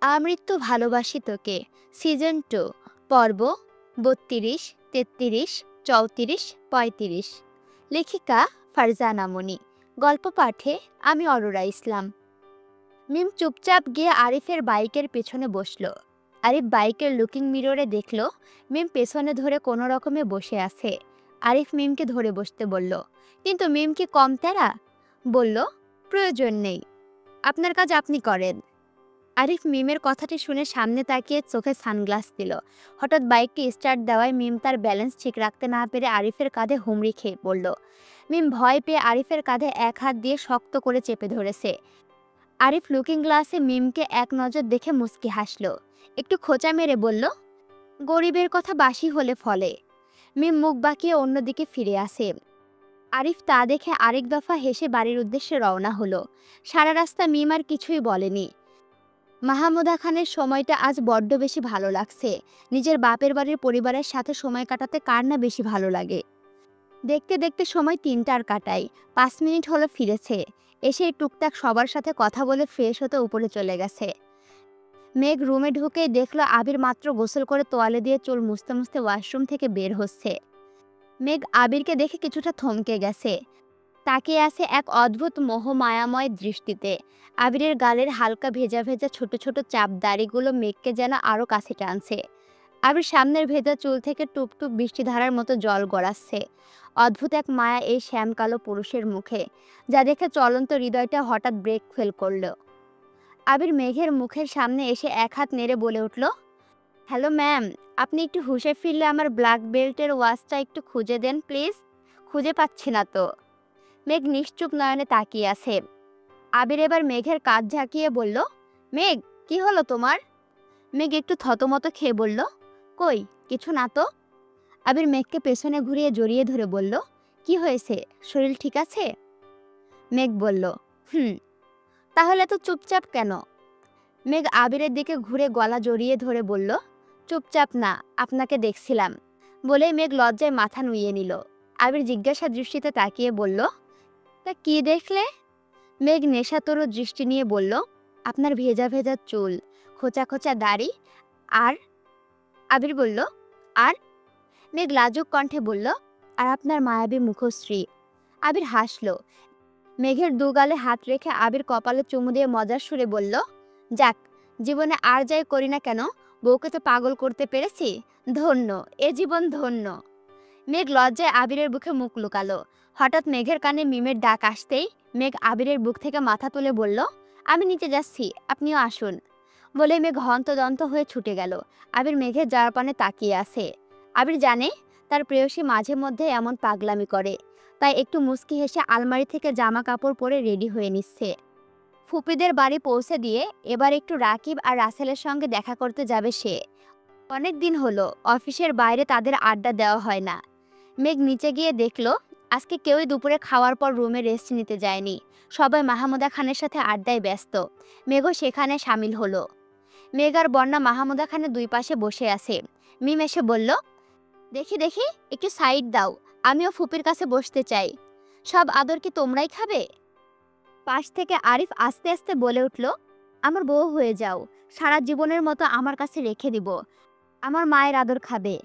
আমৃত্যু ভালোবাসি তোকে সিজন 2 পর্ব ৩২, ৩৩, ৩৪, ৩৫। লেখিকা ফারজানা মনি। গল্প পাঠে আমি অরোরা ইসলাম। মিম চুপচাপ গিয়ে আরিফের বাইকের পেছনে বসলো। আরিফ বাইকের লুকিং মিররে দেখলো মিম পেছনে ধরে কোনো রকমে বসে আছে। আরিফ মিমকে ধরে বসতে বলল, কিন্তু মিম কি কম তেরা? বলল, প্রয়োজন নেই, আপনার কাজ আপনি করেন। আরিফ মিমের কথাটি শুনে সামনে তাকিয়ে চোখে সানগ্লাস দিল। হঠাৎ বাইকটি স্টার্ট দেওয়ায় মিম তার ব্যালেন্স ঠিক রাখতে না পেরে আরিফের কাঁধে হুমড়ি খেয়ে পড়ল। মিম ভয় পেয়ে আরিফের কাঁধে এক হাত দিয়ে শক্ত করে চেপে ধরেছে। আরিফ লুকিং গ্লাসে মিমকে এক নজর দেখে মুচকি হাসল। একটু খোঁচা মেরে বলল, গরিবের কথা বাসি হলে ফলে। মিম মুখ বাঁকিয়ে অন্যদিকে ফিরে আসে। আরিফ তা দেখে আরেক দফা হেসে বাড়ির উদ্দেশ্যে রওনা হলো। সারা রাস্তা মিম আর কিছুই বলেনি। মাহমুদা খানের সময়টা আজ বড্ড বেশি ভালো লাগছে। নিজের বাপের বাড়ির পরিবারের সাথে সময় কাটাতে কার না বেশি ভালো লাগে। দেখতে দেখতে সময় 3টার কাটায়। 5 মিনিট হলো ফিরেছে। এসে টুকটাক সবার সাথে কথা বলে ফ্রেশ হতে উপরে চলে গেছে। মেঘ রুমে ঢুকেই দেখলো আবির মাত্র গোসল করে তোয়ালে দিয়ে চুল মুছতে মুছতে ওয়াশরুম থেকে বের হচ্ছে। মেঘ আবিরকে দেখে কিছুটা থমকে গেছে। তাকিয়ে আছে এক অদ্ভুত মোহমায়াময় দৃষ্টিতে। আবিরের গালের হালকা ভেজা ভেজা ছোট ছোট চাপ দাড়িগুলো মেঘকে যেন আরও কাছে টানছে। আবির সামনের ভেজা চুল থেকে টুপটুপ বৃষ্টিধারার মতো জল গড়াচ্ছে। অদ্ভুত এক মায়া এই শ্যামকালো পুরুষের মুখে, যা দেখে চলন্ত হৃদয়টা হঠাৎ ব্রেক ফেল করল। আবির মেঘের মুখের সামনে এসে এক হাত নেড়ে বলে উঠল, হ্যালো ম্যাম, আপনি একটু হুঁশে ফিরলে আমার ব্ল্যাক বেল্টের ওয়াচটা একটু খুঁজে দেন প্লিজ। খুঁজে পাচ্ছি না তো। মেঘ নিশ্চুপ নয়নে তাকিয়ে আছে। আবির এবার মেঘের কাঁধ ঝাঁকিয়ে বলল, মেঘ, কি হলো তোমার? মেঘ একটু থতমত খেয়ে বলল, কই কিছু না তো। আবির মেঘকে পেছনে ঘুরিয়ে জড়িয়ে ধরে বলল, কি হয়েছে, শরীর ঠিক আছে? মেঘ বলল, তাহলে তো চুপচাপ কেন? মেঘ আবিরের দিকে ঘুরে গলা জড়িয়ে ধরে বলল, চুপচাপ না, আপনাকে দেখছিলাম। বলেই মেঘ লজ্জায় মাথা নুইয়ে নিল। আবির জিজ্ঞাসা দৃষ্টিতে তাকিয়ে বলল, তা কি দেখলে? মেঘ নেশাতরু দৃষ্টি নিয়ে বলল, আপনার ভেজা ভেজা চুল, খোঁচা খোঁচা দাড়ি। আর? আবির বলল, আর? মেঘ লাজুক কণ্ঠে বলল, আর আপনার মায়াবী মুখশ্রী। আবির হাসল। মেঘের দুগালে হাত রেখে আবির কপালে চুমু দিয়ে মজার সুরে বলল, যাক, জীবনে আর যাই করি না কেন, বউকে তো পাগল করতে পেরেছি। ধন্য, এ জীবন ধন্য। মেঘ লজ্জায় আবিরের বুকে মুখ লুকালো। হঠাৎ মেঘের কানে মিমের ডাক আসতেই মেঘ আবিরের বুক থেকে মাথা তুলে বলল, আমি নিচে যাচ্ছি, আপনিও আসুন। বলে মেঘ হন্তদন্ত হয়ে ছুটে গেল। আবির মেঘের যাওয়ার পানে তাকিয়ে আছে। আবির জানে তার প্রেয়সী মাঝে মধ্যে এমন পাগলামি করে, তাই একটু মুচকি হেসে আলমারি থেকে জামা কাপড় পরে রেডি হয়ে নিচ্ছে। ফুপিদের বাড়ি পৌঁছে দিয়ে এবার একটু রাকিব আর রাসেলের সঙ্গে দেখা করতে যাবে সে। অনেক দিন হলো অফিসের বাইরে তাদের আড্ডা দেওয়া হয় না। মেঘ নিচে গিয়ে দেখল আজকে কেউই দুপুরে খাওয়ার পর রুমে রেস্ট নিতে যায়নি। সবাই মাহমুদা খানের সাথে আড্ডায় ব্যস্ত। মেঘও সেখানে সামিল হলো। মেঘ আর বন্যা মাহমুদা খানের দুই পাশে বসে আছে। মিম এসে বলল, দেখি দেখি, একটু সাইড দাও, আমিও ফুপির কাছে বসতে চাই। সব আদর কি তোমরাই খাবে? পাশ থেকে আরিফ আস্তে আস্তে বলে উঠল, আমার বউ হয়ে যাও, সারা জীবনের মতো আমার কাছে রেখে দিব, আমার মায়ের আদর খাবে।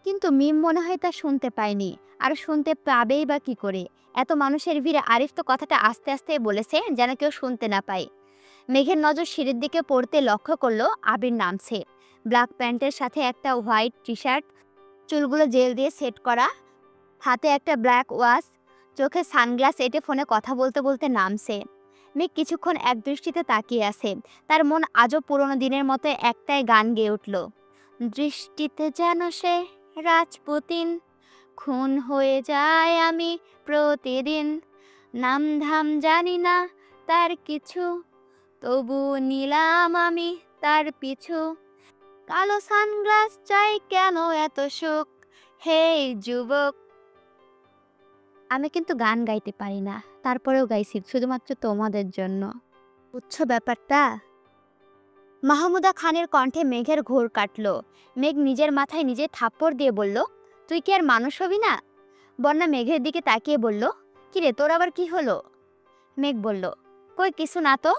কিন্তু মিম মনে হয় তা শুনতে পায়নি, আর শুনতে পাবেই বা কি করে। এত মানুষের ভিড়ে আরিফ তো কথাটা আস্তে আস্তে বলেছে যেন কেউ শুনতে না পায়। মেঘের নজর সিঁড়ির দিকে পড়তে লক্ষ্য করলো আবির নামছে। ব্ল্যাক প্যান্টের সাথে একটা হোয়াইট টি শার্ট, চুলগুলো জেল দিয়ে সেট করা, হাতে একটা ব্ল্যাক ওয়াচ, চোখে সানগ্লাস এঁটে ফোনে কথা বলতে বলতে নামছে। মেঘ কিছুক্ষণ একদৃষ্টিতে তাকিয়ে আছে। তার মন আজও পুরোনো দিনের মতো একটাই গান গেয়ে উঠল, দৃষ্টিতে যেন সে রাজপুতিন, খুন হয়ে যায় আমি প্রতিদিন, নাম ধাম জানি না তার কিছু, তবু নিলাম আমি তার পিছু, কালো সানগ্লাস চাই কেন এত সুখ, হে যুবক। আমি কিন্তু গান গাইতে পারি না, তারপরেও গাইছি শুধুমাত্র তোমাদের জন্য। বুঝছো ব্যাপারটা? মাহমুদা খানের কণ্ঠে মেঘের ঘোর কাটল। মেঘ নিজের মাথায় নিজে থাপ্পড় দিয়ে বলল, তুই কি আর মানুষ হবি না? বন্যা মেঘের দিকে তাকিয়ে বলল, কিরে তোর আবার কি হলো? মেঘ বলল, কই কিছু না তো।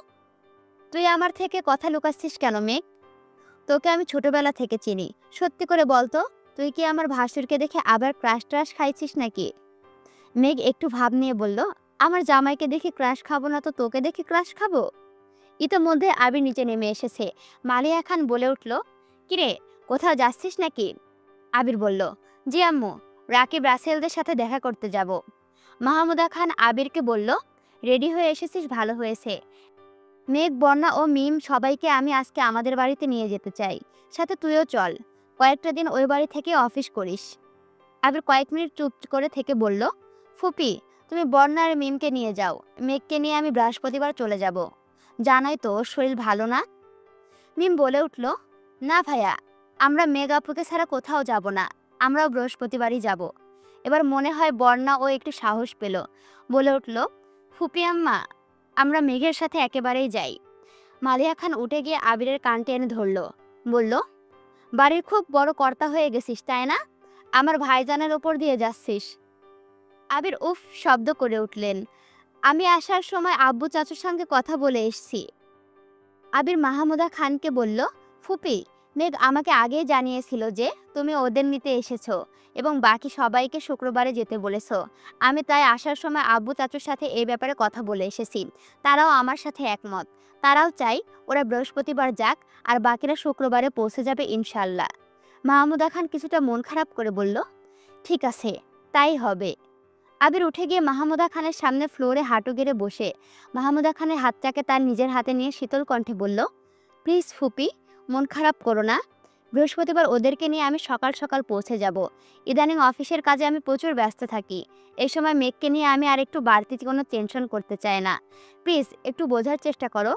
তুই আমার থেকে কথা লুকাচ্ছিস কেন মেঘ? তোকে আমি ছোটবেলা থেকে চিনি, সত্যি করে বল তো, তুই কি আমার ভাসুরকে দেখে আবার ক্রাশ ট্রাশ খাইছিস নাকি? মেঘ একটু ভাব নিয়ে বলল, আমার জামাইকে দেখে ক্রাশ খাবো না তো তোকে দেখে ক্রাশ খাবো? ইতোমধ্যে আবির নিচে নেমে এসেছে। মালিয়া খান বলে উঠল, কিরে, কোথাও যাচ্ছিস নাকি? আবির বলল, জি আম্মু, রাকিব রাসেলদের সাথে দেখা করতে যাব। মাহমুদা খান আবিরকে বলল, রেডি হয়ে এসেছিস, ভালো হয়েছে। মেঘ, বন্যা ও মিম সবাইকে আমি আজকে আমাদের বাড়িতে নিয়ে যেতে চাই, সাথে তুইও চল, কয়েকটা দিন ওই বাড়ি থেকে অফিস করিস। আবির কয়েক মিনিট চুপ করে থেকে বলল, ফুপি, তুমি বন্যা আর মিমকে নিয়ে যাও, মেঘকে নিয়ে আমি বৃহস্পতিবার চলে যাব। জানাই তো ওর শরীর ভালো না। মিম বলে উঠল, না ভাইয়া, আমরা মেঘ আপুকে ছাড়া কোথাও যাব না, আমরাও বৃহস্পতিবারই যাব। এবার মনে হয় বন্যা ও একটু সাহস পেল, বলে উঠল, ফুপি আম্মা, আমরা মেঘের সাথে একেবারেই যাই। মালিয়া খান উঠে গিয়ে আবিরের কান টেনে ধরল, বলল, বাড়ির খুব বড় কর্তা হয়ে গেছিস তাই না? আমার ভাইজানের ওপর দিয়ে যাচ্ছিস। আবির উফ শব্দ করে উঠলেন, আমি আসার সময় আব্বু চাচুর সঙ্গে কথা বলে এসেছি। আবির মাহমুদা খানকে বলল, ফুপি, মেঘ আমাকে আগেই জানিয়েছিল যে তুমি ওদের নিতে এসেছো এবং বাকি সবাইকে শুক্রবারে যেতে বলেছো। আমি তাই আসার সময় আব্বু চাচুর সাথে এই ব্যাপারে কথা বলে এসেছি। তারাও আমার সাথে একমত। তারাও চাই ওরা বৃহস্পতিবার যাক আর বাকিরা শুক্রবারে পৌঁছে যাবে ইনশাল্লাহ। মাহমুদা খান কিছুটা মন খারাপ করে বলল, ঠিক আছে, তাই হবে। আবির উঠে গিয়ে মাহমুদা খানের সামনে ফ্লোরে হাঁটু গেড়ে বসে মাহমুদা খানের হাতটাকে তার নিজের হাতে নিয়ে শীতল কণ্ঠে বলল, প্লিজ ফুপি, মন খারাপ করো না। বৃহস্পতিবার ওদেরকে নিয়ে আমি সকাল সকাল পৌঁছে যাব। ইদানিং অফিসের কাজে আমি প্রচুর ব্যস্ত থাকি। এই সময় মেঘকে নিয়ে আমি আর একটু বাড়তি কোনো টেনশন করতে চাই না। প্লিজ একটু বোঝার চেষ্টা করো।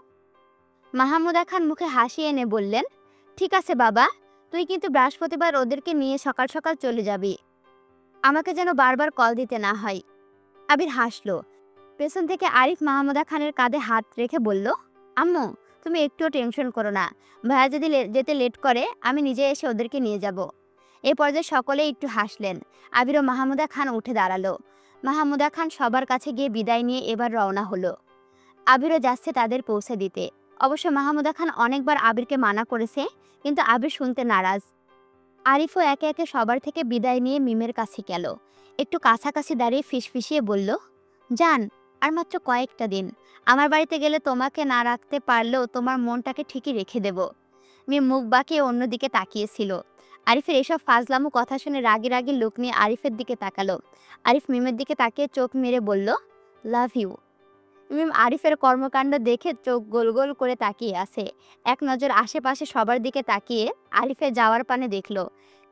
মাহমুদা খান মুখে হাসি এনে বললেন, ঠিক আছে বাবা, তুই কিন্তু বৃহস্পতিবার ওদেরকে নিয়ে সকাল সকাল চলে যাবি, আমাকে যেন বারবার কল দিতে না হয়। আবির হাসল। পেছন থেকে আরিফ মাহমুদা খানের কাঁধে হাত রেখে বলল, আম্মু, তুমি একটুও টেনশন করো না, ভাইয়া যদি যেতে লেট করে আমি নিজে এসে ওদেরকে নিয়ে যাব। এই পর্যায়ে সকলে একটু হাসলেন। আবির ও মাহমুদা খান উঠে দাঁড়ালো। মাহমুদা খান সবার কাছে গিয়ে বিদায় নিয়ে এবার রওনা হলো। আবিরও যাচ্ছে তাদের পৌঁছে দিতে। অবশ্য মাহমুদা খান অনেকবার আবিরকে মানা করেছে, কিন্তু আবির শুনতে নারাজ। আরিফও একে একে সবার থেকে বিদায় নিয়ে মিমের কাছে গেল। একটু কাছাকাছি দাঁড়িয়ে ফিসফিসিয়ে বলল, জান, আর মাত্র কয়েকটা দিন, আমার বাড়িতে গেলে তোমাকে না রাখতে পারলেও তোমার মনটাকে ঠিকই রেখে দেব। মিম মুখ বাঁকিয়ে অন্যদিকে তাকিয়েছিল। আরিফের এসব ফাজলামো কথা শুনে রাগি রাগি লোক নিয়ে আরিফের দিকে তাকালো। আরিফ মিমের দিকে তাকিয়ে চোখ মেরে বলল, লাভ ইউ। মিম আরিফের কর্মকাণ্ড দেখে চোখ গোল গোল করে তাকিয়ে আছে। এক নজর আশেপাশে সবার দিকে তাকিয়ে আরিফের যাওয়ার পানে দেখল।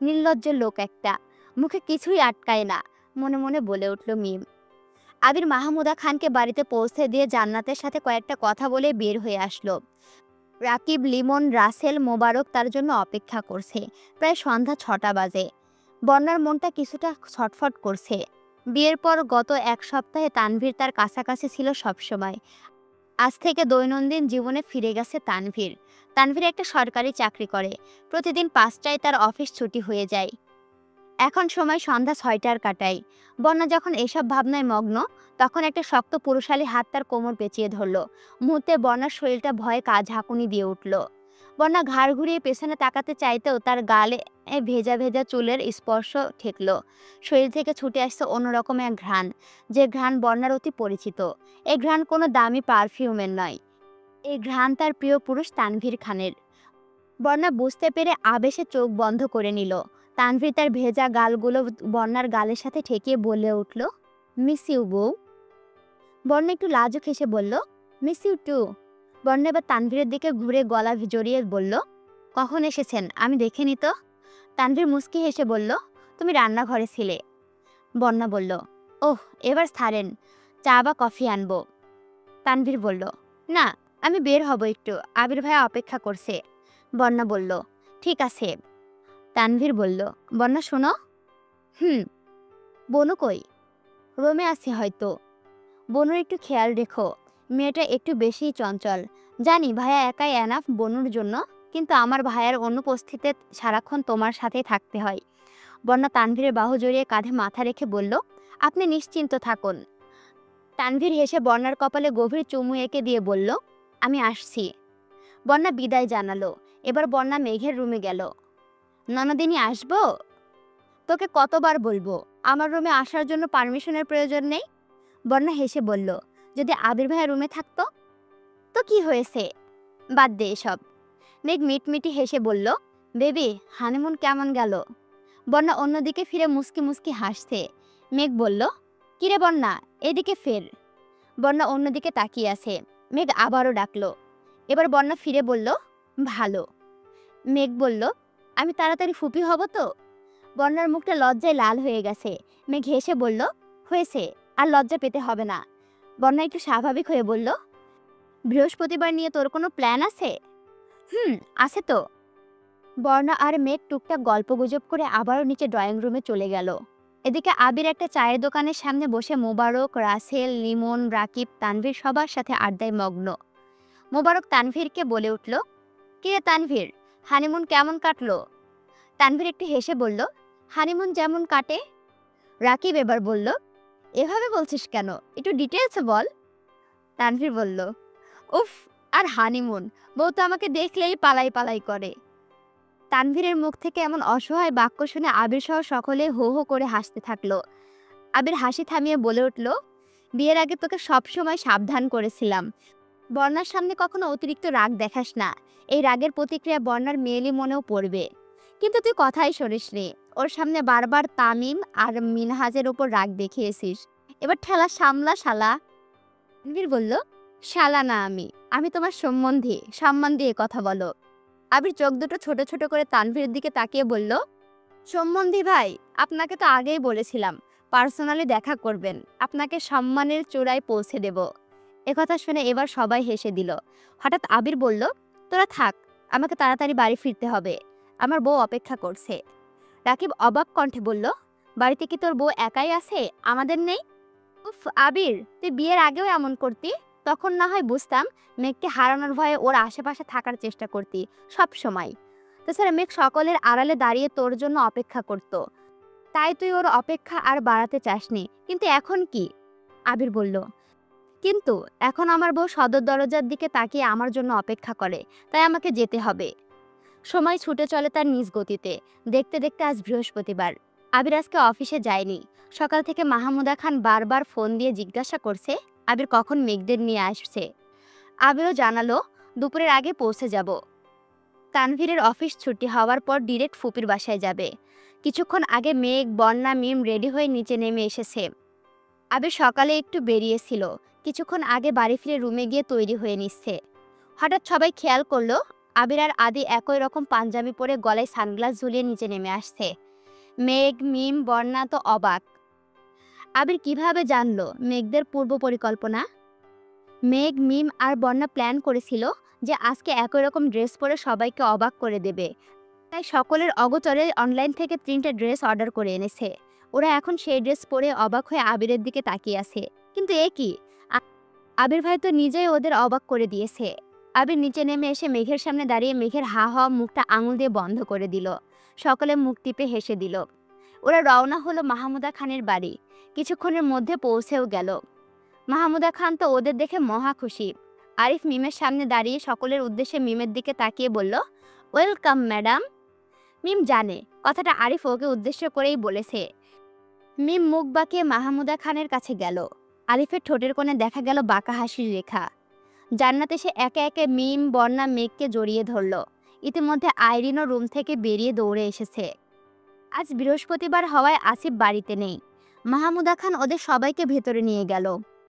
নির্লজ্জ লোক একটা, মুখে কিছুই আটকায় না, মনে মনে বলে উঠল মিম। আবির মাহমুদা খানকে বাড়িতে পৌঁছে দিয়ে জান্নাতের সাথে কয়েকটা কথা বলে বের হয়ে আসলো। রাকিব, লিমন, রাসেল, মোবারক তার জন্য অপেক্ষা করছে। প্রায় সন্ধ্যা 6টা বাজে। বন্যার মনটা কিছুটা ছটফট করছে। বিয়ের পর গত এক সপ্তাহে তানভীর তার কাছাকাছি ছিল সবসময়। আজ থেকে দৈনন্দিন জীবনে ফিরে গেছে তানভীর। তানভীর একটা সরকারি চাকরি করে। প্রতিদিন 5টায় তার অফিস ছুটি হয়ে যায়। এখন সময় সন্ধ্যা 6টার কাটাই। বন্যা যখন এসব ভাবনায় মগ্ন, তখন একটা শক্ত পুরুষালী হাত তার কোমর পেঁচিয়ে ধরল। মুহূর্তে বন্যার শরীরটা ভয়ে ঝাঁকুনি দিয়ে উঠল। বন্যা ঘাড় ঘুরিয়ে পেছনে তাকাতে চাইতেও তার গালে ভেজা ভেজা চুলের স্পর্শ ঠেকল। শরীর থেকে ছুটে আসছে অন্যরকম এক ঘ্রাণ, যে ঘ্রাণ বন্যার অতি পরিচিত। এই ঘ্রাণ কোনো দামি পারফিউমের নয়, এই ঘ্রাণ তার প্রিয় পুরুষ তানভীর খানের। বন্যা বুঝতে পেরে আবেশে চোখ বন্ধ করে নিল। তানভীর তার ভেজা গালগুলো বন্যার গালের সাথে ঠেকিয়ে বলে উঠল, মিস ইউ বউ। বন্যা একটু লাজুক হেসে বলল, মিস ইউ টু। বন্যা এবার তানভীরের দিকে ঘুরে গলা জড়িয়ে বলল, কখন এসেছেন, আমি দেখিনি তো। তানভীর মুচকি হেসে বলল, তুমি রান্নাঘরে ছিলে। বন্যা বলল, ওহ, এবার ছাড়েন, চা বা কফি আনবো। তানভীর বলল, না, আমি বের হব একটু, আবির ভাইয়া অপেক্ষা করছে। বন্যা বলল, ঠিক আছে। তানভীর বলল, বন্যা শোনো। বনু কই? রোমে আছে হয়তো। বনুর একটু খেয়াল রেখো, মেয়েটা একটু বেশিই চঞ্চল। জানি ভাইয়া একাই এনাফ বনুর জন্য, কিন্তু আমার ভাইয়ার অনুপস্থিতিতে সারাক্ষণ তোমার সাথেই থাকতে হয়। বন্যা তানভীরের বাহু জড়িয়ে কাঁধে মাথা রেখে বলল, আপনি নিশ্চিন্ত থাকুন। তানভীর হেসে বন্যার কপালে গভীর চুমু এঁকে দিয়ে বলল, আমি আসছি। বন্যা বিদায় জানালো। এবার বন্যা মেঘের রুমে গেল। ননদিনী, আসবো? তোকে কতবার বলবো আমার রুমে আসার জন্য পারমিশনের প্রয়োজন নেই? বন্যা হেসে বলল, যদি আবির ভাইয়া রুমে থাকতো তো কি হয়েছে? বাদ দে এসব। মেঘ মিটমিটি হেসে বলল, বেবি, হানিমুন কেমন গেল? বন্যা অন্যদিকে ফিরে মুস্কি মুস্কি হাসছে। মেঘ বলল, কিরে বন্যা, এদিকে ফের। বন্যা অন্যদিকে তাকিয়ে আছে। মেঘ আবারও ডাকলো। এবার বন্যা ফিরে বলল, ভালো। মেঘ বলল, আমি তাড়াতাড়ি ফুপি হব তো? বন্যার মুখটা লজ্জায় লাল হয়ে গেছে। মেঘ হেসে বলল, হয়েছে, আর লজ্জা পেতে হবে না। বন্যা একটু স্বাভাবিক হয়ে বলল, বৃহস্পতিবার নিয়ে তোর কোনো প্ল্যান আছে? আছে তো। বর্ণা আর মেঘ টুকটাক গল্পগুজব করে আবারও নিচে ড্রয়িং রুমে চলে গেল। এদিকে আবির একটা চায়ের দোকানের সামনে বসে মোবারক, রাসেল, লিমন, রাকিব, তানভীর সবার সাথে আড্ডায় মগ্ন। মোবারক তানভীরকে বলে উঠল, কিরে তানভীর, হানিমুন কেমন কাটলো? তানভীর একটু হেসে বলল, হানিমুন যেমন কাটে। রাকিব এবার বলল, এভাবে বলছিস কেন, একটু ডিটেলসে বল। তানভীর বলল, উফ, আর হানিমুন, বউ তো আমাকে দেখলেই পালাই পালাই করে। তানভীরের মুখ থেকে এমন অসহায় বাক্য শুনে আবির সহ সকলে হো হো করে হাসতে থাকলো। আবির হাসি থামিয়ে বলে উঠল, বিয়ের আগে তোকে সবসময় সাবধান করেছিলাম, বর্ণার সামনে কখনো অতিরিক্ত রাগ দেখাস না। এই রাগের প্রতিক্রিয়া বর্ণার মেয়েলি মনেও পড়বে। কিন্তু তুই কথাই শোনিস রে, ওর সামনে বারবার তামিম আর মিনহাজের ওপর রাগ দেখিয়েছিস। এবার ঠেলা সামলা শালা। তানভীর বলল, শালা না, আমি তোমার সম্বন্ধী, সম্মান দিয়ে কথা বলো। আবির চোখ দুটো ছোট ছোট করে তানভীরের দিকে তাকিয়ে বলল, সম্বন্ধী ভাই, আপনাকে তো আগেই বলেছিলাম পার্সোনালি দেখা করবেন, আপনাকে সম্মানের চূড়ায় পৌঁছে দেব। একথা শুনে এবার সবাই হেসে দিল। হঠাৎ আবির বলল, তোরা থাক, আমাকে তাড়াতাড়ি বাড়ি ফিরতে হবে, আমার বউ অপেক্ষা করছে। রাকিব অবাক কণ্ঠে বলল, বাড়িতে কি তোর বউ একাই আছে, আমাদের নেই? উফ আবির, তুই বিয়ের আগেও এমন করতি, তখন না হয় বুঝতাম, মেঘকে হারানোর ভয়ে ওর আশেপাশে থাকার চেষ্টা করতি সব সময়। তাছাড়া মেঘ সকলের আড়ালে দাঁড়িয়ে তোর জন্য অপেক্ষা করত, তাই তুই ওর অপেক্ষা আর বাড়াতে চাসনি। কিন্তু এখন কি? আবির বলল, কিন্তু এখন আমার বউ সদর দরজার দিকে তাকিয়ে আমার জন্য অপেক্ষা করে, তাই আমাকে যেতে হবে। সময় ছুটে চলে তার নিজ গতিতে। দেখতে দেখতে আজ বৃহস্পতিবার। আবির আজকে অফিসে যায়নি। সকাল থেকে মাহমুদা খান বারবার ফোন দিয়ে জিজ্ঞাসা করছে আবির কখন মেঘদের নিয়ে আসছে। আবিরও জানালো দুপুরের আগে পৌঁছে যাব। তানভীরের অফিস ছুটি হওয়ার পর ডিরেক্ট ফুপির বাসায় যাবে। কিছুক্ষণ আগে মেঘ, বন্যা, মিম রেডি হয়ে নিচে নেমে এসেছে। আবির সকালে একটু বেরিয়েছিল, কিছুক্ষণ আগে বাড়ি ফিরে রুমে গিয়ে তৈরি হয়ে নিচ্ছে। হঠাৎ সবাই খেয়াল করলো আবির আর আদি একই রকম পাঞ্জাবি পরে গলায় সানগ্লাস ঝুলিয়ে নিচে নেমে আসছে। মেঘ, মিম, বন্যা তো অবাক। আবির কিভাবে জানলো মেঘদের পূর্ব পরিকল্পনা? মেঘ, মিম আর বন্যা প্ল্যান করেছিল যে আজকে একই রকম ড্রেস পরে সবাইকে অবাক করে দেবে। তাই সকলের অগোচরে অনলাইন থেকে 3টে ড্রেস অর্ডার করে এনেছে। ওরা এখন সেই ড্রেস পরে অবাক হয়ে আবিরের দিকে তাকিয়ে আছে। কিন্তু এ কি, আবির ভাই তো নিজেই ওদের অবাক করে দিয়েছে। আবির নিচে নেমে এসে মেঘের সামনে দাঁড়িয়ে মেঘের হা হওয়া মুখটা আঙুল দিয়ে বন্ধ করে দিল। সকলে মুখ টিপে হেসে দিল। ওরা রওনা হলো মাহমুদা খানের বাড়ি। কিছুক্ষণের মধ্যে পৌঁছেও গেল। মাহমুদা খান তো ওদের দেখে মহা খুশি। আরিফ মিমের সামনে দাঁড়িয়ে সকলের উদ্দেশ্যে মিমের দিকে তাকিয়ে বলল, ওয়েলকাম ম্যাডাম। মিম জানে কথাটা আরিফ ওকে উদ্দেশ্য করেই বলেছে। মিম মুখ বাঁকিয়ে মাহমুদা খানের কাছে গেল। আরিফের ঠোঁটের কোণে দেখা গেল বাঁকা হাসির রেখা। জান্নাত এসে একে একে মিম, বন্যা, মেঘকে জড়িয়ে ধরল। ইতিমধ্যে আইরিনও রুম থেকে বেরিয়ে দৌড়ে এসেছে। আজ বৃহস্পতিবার হওয়ায় আসিফ বাড়িতে নেই। মাহমুদা খান ওদের সবাইকে ভেতরে নিয়ে গেল।